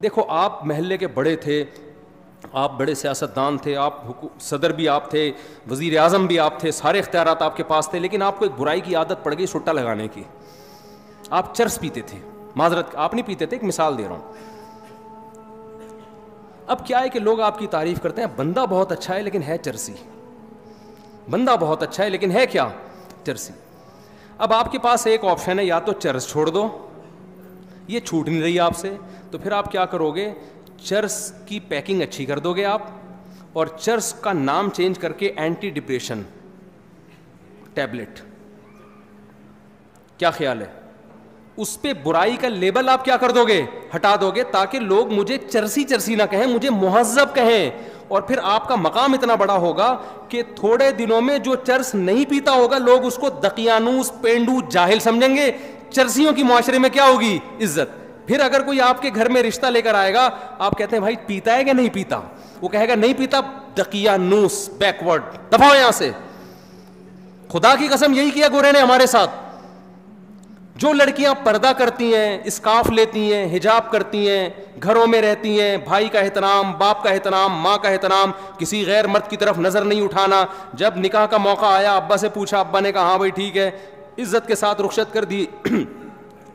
دیکھو آپ محلے کے بڑے تھے, آپ بڑے سیاستدان تھے, آپ صدر بھی آپ تھے, وزیر اعظم بھی آپ تھے, سارے اختیارات آپ کے پاس تھے, لیکن آپ کو ایک برائی کی عادت پڑ گئی سٹا لگانے کی. آپ چرس پیتے تھے. معذرت, آپ نہیں پیتے تھے, ایک مثال دے رہا ہوں. اب کیا ہے کہ لوگ آپ کی تعریف کرتے ہیں, بندہ بہت اچھا ہے لیکن ہے چرسی, بندہ بہت اچھا ہے لیکن ہے کیا, چرسی. اب آپ کے پاس ایک آپشن ہے, یا تو چرس چھوڑ دو, یہ چھوٹ نہیں رہی آپ سے, تو پھر آپ کیا کرو گے, چرس کی پیکنگ اچھی کر دو گے آپ, اور چرس کا نام چینج کر کے اینٹی ڈپریشن ٹیبلٹ. کیا خیال ہے؟ اس پہ برائی کا لیبل آپ کیا کر دو گے, ہٹا دو گے, تاکہ لوگ مجھے چرسی چرسی نہ کہیں, مجھے مہذب کہیں. اور پھر آپ کا مقام اتنا بڑا ہوگا کہ تھوڑے دنوں میں جو چرس نہیں پیتا ہوگا لوگ اس کو دقیانوس, پینڈو, جاہل سمجھیں گے. چرسیوں کی معاشرے میں کیا ہوگی, عزت. پھر اگر کوئی آپ کے گھر میں رشتہ لے کر آئے گا, آپ کہتے ہیں بھائی پیتا ہے کہ نہیں پیتا, وہ کہے گا نہیں پیتا, دقیانوس, بیکورڈ, دفعہ یہاں سے. خدا کی قسم یہی کیا گورے نے ہمارے ساتھ. جو لڑکیاں پردہ کرتی ہیں, اسکارف لیتی ہیں, حجاب کرتی ہیں, گھروں میں رہتی ہیں, بھائی کا احترام, باپ کا احترام, ماں کا احترام, کسی غیر مرد کی طرف نظر نہیں اٹھانا, جب نکاح کا موقع آیا ابا سے پوچھا, ابا نے کہا ہاں بھائی ٹھیک ہے, عزت کے ساتھ رخصت کر دی,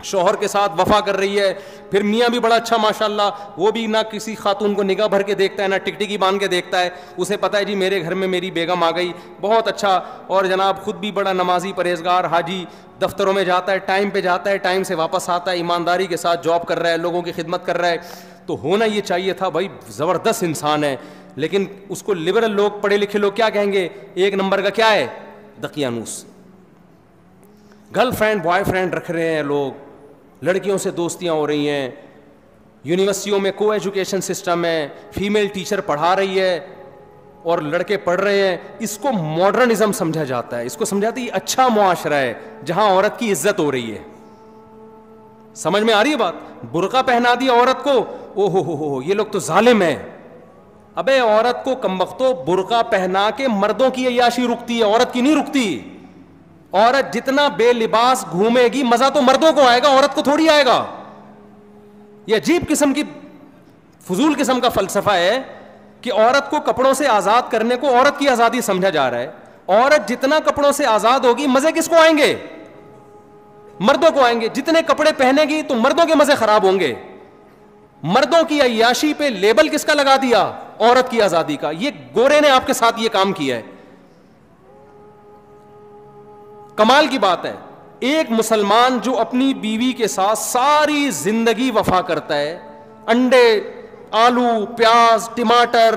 شوہر کے ساتھ وفا کر رہی ہے. پھر میاں بھی بڑا اچھا ماشاءاللہ, وہ بھی نہ کسی خاتون کو نگاہ بھر کے دیکھتا ہے, نہ ٹکٹکی باندھ کے دیکھتا ہے, اسے پتہ ہے جی میرے گھر میں میری بیگم آ گئی, بہت اچھا. اور جناب خود بھی بڑا نمازی, پرہیزگار, حاجی, دفتروں میں جاتا ہے, ٹائم پہ جاتا ہے, ٹائم سے واپس آتا ہے, ایمانداری کے ساتھ جاب کر رہا ہے, لوگوں کی خدمت کر رہا ہے. تو ہونا یہ چاہیے تھا بھائی زبردست انسان ہے, لیکن اس کو لبرل لوگ, پڑھے لکھے لوگ کیا کہیں گے, ایک نمبر کا کیا ہے, دقیانوس. گرل فرینڈ بوائے فرینڈ رکھ رہے ہیں لوگ, لڑکیوں سے دوستیاں ہو رہی ہیں, یونیورسٹیوں میں کو ایجوکیشن سسٹم ہے, فیمیل ٹیچر پڑھا رہی ہے اور لڑکے پڑھ رہے ہیں. اس کو ماڈرنزم سمجھا جاتا ہے, اس کو سمجھاتے ہیں اچھا معاشرہ ہے جہاں عورت کی عزت ہو رہی ہے. سمجھ میں آ رہی ہے بات؟ برقع پہنا دیا عورت کو, او ہو یہ لوگ تو ظالم ہیں. ابے عورت کو کمبختو برقع پہنا کے مردوں کی عیاشی رکتی ہے, عورت کی نہیں رکتی. عورت جتنا بے لباس گھومے گی مزہ تو مردوں کو آئے گا, عورت کو تھوڑی آئے گا. یہ عجیب قسم کی فضول قسم کا فلسفہ ہے کہ عورت کو کپڑوں سے آزاد کرنے کو عورت کی آزادی سمجھا جا رہا ہے. عورت جتنا کپڑوں سے آزاد ہوگی مزے کس کو آئیں گے, مردوں کو آئیں گے. جتنے کپڑے پہنے گی تو مردوں کے مزے خراب ہوں گے. مردوں کی عیاشی پہ لیبل کس کا لگا دیا, عورت کی آزادی کا. یہ گورے نے آپ کے ساتھ یہ کام کیا ہے. کمال کی بات ہے, ایک مسلمان جو اپنی بیوی کے ساتھ ساری زندگی وفا کرتا ہے, انڈے, آلو, پیاز, ٹماٹر,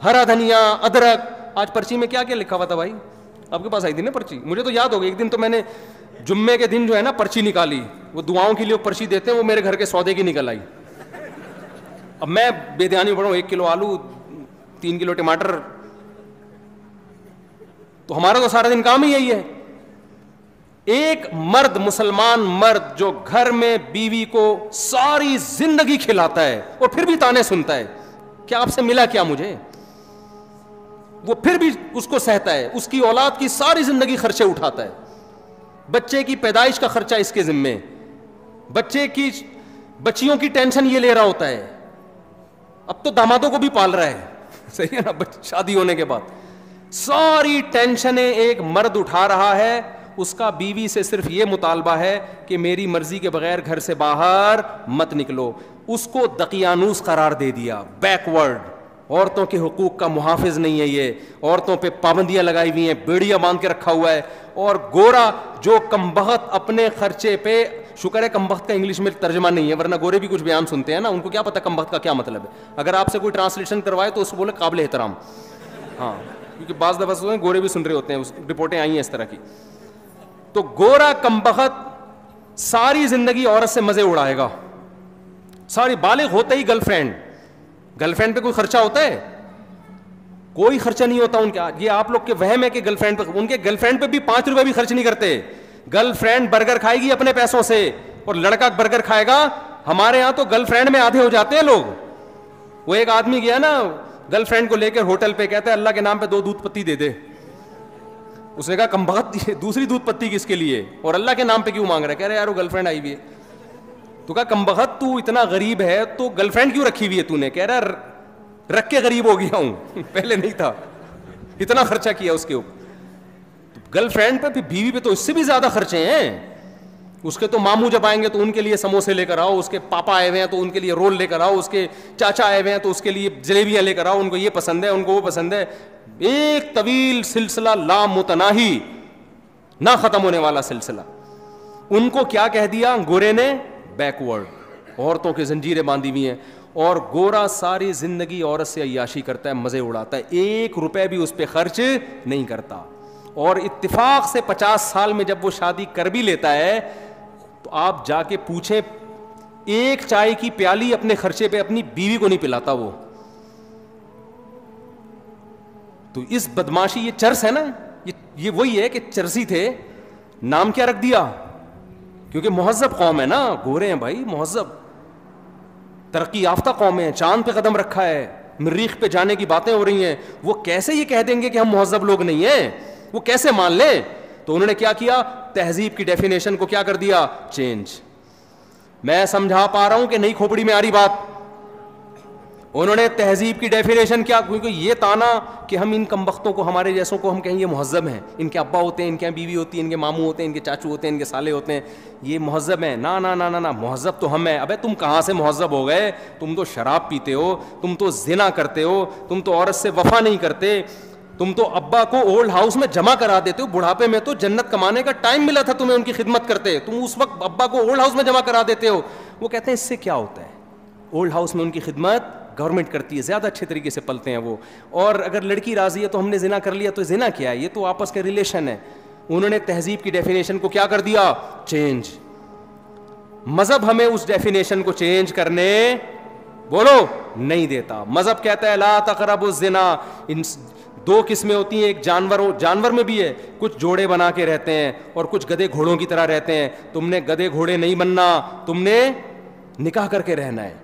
ہرا دھنیا, ادرک. آج پرچی میں کیا کیا لکھا ہوا تھا بھائی, آپ کے پاس آئی تھی نا پرچی, مجھے تو یاد ہو گئی. ایک دن تو میں نے جمعے کے دن جو ہے نا پرچی نکالی, وہ دعاؤں کے لیے پرچی دیتے ہیں, وہ میرے گھر کے سودے کی نکل آئی. اب میں بے دھیانی پڑھوں, 1 کلو آلو, 3 کلو ٹماٹر, تو ہمارا تو سارا دن کام ہی یہی ہے. ایک مرد, مسلمان مرد جو گھر میں بیوی کو ساری زندگی کھلاتا ہے اور پھر بھی تانے سنتا ہے, کیا آپ سے ملا کیا مجھے, وہ پھر بھی اس کو سہتا ہے, اس کی اولاد کی ساری زندگی خرچے اٹھاتا ہے, بچے کی پیدائش کا خرچہ اس کے ذمے, بچیوں کی ٹینشن یہ لے رہا ہوتا ہے. اب تو دامادوں کو بھی پال رہا ہے, صحیح ہے نا, شادی ہونے کے بعد ساری ٹینشنیں ایک مرد اٹھا رہا ہے. اس کا بیوی سے صرف یہ مطالبہ ہے کہ میری مرضی کے بغیر گھر سے باہر مت نکلو. اس کو دقیانوس قرار دے دیا, بیکورڈ, عورتوں کے حقوق کا محافظ نہیں ہے یہ, عورتوں پہ پابندیاں لگائی ہوئی ہیں, بیڑیاں باندھ کے رکھا ہوا ہے. اور گورا جو کمبخت اپنے خرچے پہ, شکر ہے کمبخت کا انگلش میں ترجمہ نہیں ہے, ورنہ گورے بھی کچھ بیان سنتے ہیں نا, ان کو کیا پتا کمبخت کا کیا مطلب ہے. اگر آپ سے کوئی ٹرانسلیشن کروائے تو اس کو بولے قابل احترام. ہاں, کیونکہ بعض دفعہ گورے بھی سن رہے ہوتے ہیں, رپورٹیں آئی ہیں اس طرح کی. تو گورا کمبخت ساری زندگی عورت سے مزے اڑائے گا, ساری, بالغ ہوتے ہی گرل فرینڈ پہ کوئی خرچہ ہوتا ہے, کوئی خرچہ نہیں ہوتا ان کا. یہ آپ لوگ کے وہم ہے کہ گرل فرینڈ پہ, ان کے گرل فرینڈ پہ بھی 5 روپے بھی خرچ نہیں کرتے. گرل فرینڈ برگر کھائے گی اپنے پیسوں سے, اور لڑکا برگر کھائے گا. ہمارے یہاں تو گرل فرینڈ میں آدھے ہو جاتے ہیں لوگ. وہ ایک آدمی گیا نا گرل فرینڈ کو لے کر ہوٹل پہ, کہتا ہے اللہ کے نام پہ 2 دودھ پتی دے دے. اس نے کہا کمبخت دوسری دودھ پتی کس کے لیے, اور اللہ کے نام پہ کیوں مانگ رہا ہے؟ کہہ رہے یار وہ گرل فرینڈ آئی ہوئی ہے. تو کہا کمبخت تو اتنا غریب ہے تو گرل فرینڈ کیوں رکھی ہوئی ہے تو نے؟ کہہ رہا رکھ کے غریب ہو گیا ہوں پہلے نہیں تھا, اتنا خرچہ کیا اس کے اوپر. گرل فرینڈ پہ بیوی پہ تو اس سے بھی زیادہ خرچے ہیں. اس کے تو ماموں جب آئیں گے تو ان کے لیے سموسے لے کر آؤ, اس کے پاپا آئے ہوئے ہیں تو ان کے لیے رول لے کر آؤ, اس کے چاچا آئے ہوئے ہیں تو اس کے لیے جلیبیاں لے کر آؤ, ان کو یہ پسند ہے, ان کو وہ پسند ہے. ایک طویل سلسلہ لامتناہی, نہ ختم ہونے والا سلسلہ. ان کو کیا کہہ دیا گورے نے؟ بیکورڈ. عورتوں کی زنجیریں باندھی ہوئی ہیں, اور گورا ساری زندگی عورت سے عیاشی کرتا ہے, مزے اڑاتا ہے, 1 روپے بھی اس پہ خرچ نہیں کرتا. اور اتفاق سے 50 سال میں جب وہ شادی کر بھی لیتا ہے تو آپ جا کے پوچھیں, ایک چائے کی پیالی اپنے خرچے پہ اپنی بیوی کو نہیں پلاتا وہ. تو اس بدماشی, یہ چرس ہے نا, یہ وہی ہے کہ چرسی تھے. نام کیا رکھ دیا؟ کیونکہ مہذب قوم ہے نا, گورے ہیں بھائی, مہذب ترقی یافتہ قوم ہیں, چاند پہ قدم رکھا ہے, مریخ پہ جانے کی باتیں ہو رہی ہیں. وہ کیسے یہ کہہ دیں گے کہ ہم مہذب لوگ نہیں ہیں؟ وہ کیسے مان لیں؟ تو انہوں نے کیا کیا؟ تہذیب کی ڈیفینیشن کو کیا کر دیا؟ چینج. میں سمجھا پا رہا ہوں کہ نہیں کھوپڑی میں آ رہی بات؟ انہوں نے تہذیب کی ڈیفینیشن کیا, کیونکہ یہ تانا کہ ہم ان کمبختوں کو, ہمارے جیسوں کو ہم کہیں یہ مہذب ہیں, ان کے ابا ہوتے ہیں, ان کے بیوی ہوتی ہے, ان کے ماموں ہوتے ہیں, ان کے چاچو ہوتے ہیں, ان کے سالے ہوتے ہیں, یہ مہذب ہیں. نا نا نا نا, مہذب تو ہم ہیں. ابے تم کہاں سے مہذب ہو گئے؟ تم تو شراب پیتے ہو, تم تو زنا کرتے ہو, تم تو عورت سے وفا نہیں کرتے, تم تو ابا کو اولڈ ہاؤس میں جمع کرا دیتے ہو. بڑھاپے میں تو جنت کمانے کا ٹائم ملا تھا تمہیں ان کی خدمت کرتے, تم اس وقت ابا کو اولڈ ہاؤس میں جمع کرا دیتے ہو. وہ کہتے ہیں اس سے کیا ہوتا ہے؟ اولڈ ہاؤس میں ان کی خدمت گورنمنٹ کرتی ہے, زیادہ اچھے طریقے سے پلتے ہیں وہ. اور اگر لڑکی راضی ہے تو ہم نے زنا کر لیا, تو زنا کیا ہے؟ یہ تو آپس کے ریلیشن ہے. انہوں نے تہذیب کی ڈیفینیشن کو کیا کر دیا؟ چینج. مذہب ہمیں اس ڈیفینیشن کو چینج کرنے بولو نہیں دیتا. مذہب کہتا ہے لا تقربوا الزنا. 2 قسمیں ہوتی ہیں, ایک جانور میں بھی ہے, کچھ جوڑے بنا کے رہتے ہیں اور کچھ گدھے گھوڑوں کی طرح رہتے ہیں. تم نے گدھے گھوڑے نہیں بننا, تم نے نکاح کر کے رہنا ہے.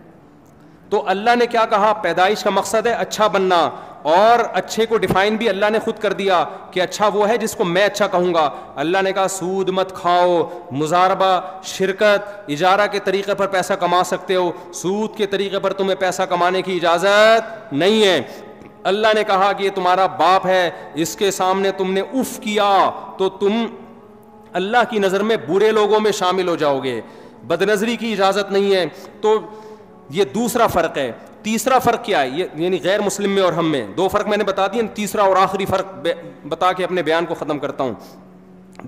تو اللہ نے کیا کہا؟ پیدائش کا مقصد ہے اچھا بننا, اور اچھے کو ڈیفائن بھی اللہ نے خود کر دیا کہ اچھا وہ ہے جس کو میں اچھا کہوں گا. اللہ نے کہا سود مت کھاؤ, مزاربہ, شرکت, اجارہ کے طریقے پر پیسہ کما سکتے ہو, سود کے طریقے پر تمہیں پیسہ کمانے کی اجازت نہیں ہے. اللہ نے کہا کہ یہ تمہارا باپ ہے, اس کے سامنے تم نے اف کیا تو تم اللہ کی نظر میں برے لوگوں میں شامل ہو جاؤ گے. بدنظری کی اجازت نہیں ہے. تو یہ دوسرا فرق ہے. تیسرا فرق کیا ہے؟ یعنی غیر مسلم میں اور ہم میں 2 فرق میں نے بتا دیے. تیسرا اور آخری فرق بتا کے اپنے بیان کو ختم کرتا ہوں.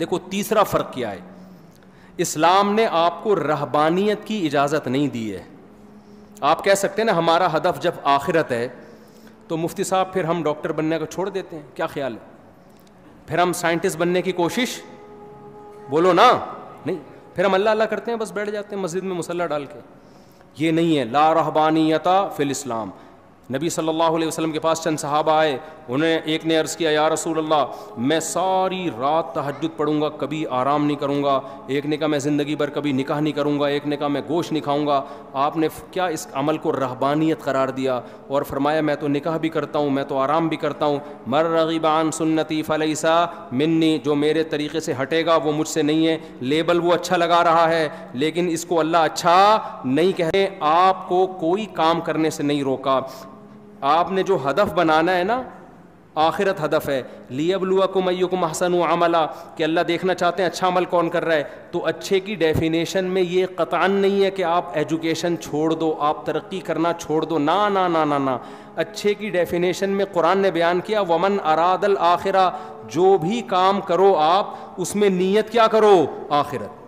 دیکھو تیسرا فرق کیا ہے. اسلام نے آپ کو رہبانیت کی اجازت نہیں دی ہے. آپ کہہ سکتے ہیں نا ہمارا ہدف جب آخرت ہے تو مفتی صاحب پھر ہم ڈاکٹر بننے کو چھوڑ دیتے ہیں, کیا خیال ہے؟ پھر ہم سائنٹسٹ بننے کی کوشش بولو نا نہیں, پھر ہم اللہ اللہ کرتے ہیں, بس بیٹھ جاتے ہیں مسجد میں مصلی ڈال کے. یہ نہیں ہے. لا رہبانیت فی الاسلام. نبی صلی اللہ علیہ وسلم کے پاس چند صحابہ آئے, انہیں ایک نے عرض کیا یا رسول اللہ میں ساری رات تہجد پڑھوں گا, کبھی آرام نہیں کروں گا. ایک نے کہا میں زندگی بھر کبھی نکاح نہیں کروں گا. ایک نے کہا میں گوشت نہیں کھاؤں گا. آپ نے کیا اس عمل کو رہبانیت قرار دیا اور فرمایا میں تو نکاح بھی کرتا ہوں, میں تو آرام بھی کرتا ہوں. مر رغب عن سنتی فلیس منی. جو میرے طریقے سے ہٹے گا وہ مجھ سے نہیں ہے. لیبل وہ اچھا لگا رہا ہے لیکن اس کو اللہ اچھا نہیں کہے. آپ کو کوئی کام کرنے سے نہیں روکا. آپ نے جو ہدف بنانا ہے نا, آخرت ہدف ہے. لیبلوکم ایکم احسن عملا, کہ اللہ دیکھنا چاہتے ہیں اچھا عمل کون کر رہا ہے. تو اچھے کی ڈیفینیشن میں یہ قطعاً نہیں ہے کہ آپ ایجوکیشن چھوڑ دو, آپ ترقی کرنا چھوڑ دو. نا نا نا نا نا. اچھے کی ڈیفینیشن میں قرآن نے بیان کیا ومن اراد الآخرہ, جو بھی کام کرو آپ اس میں نیت کیا کرو؟ آخرت.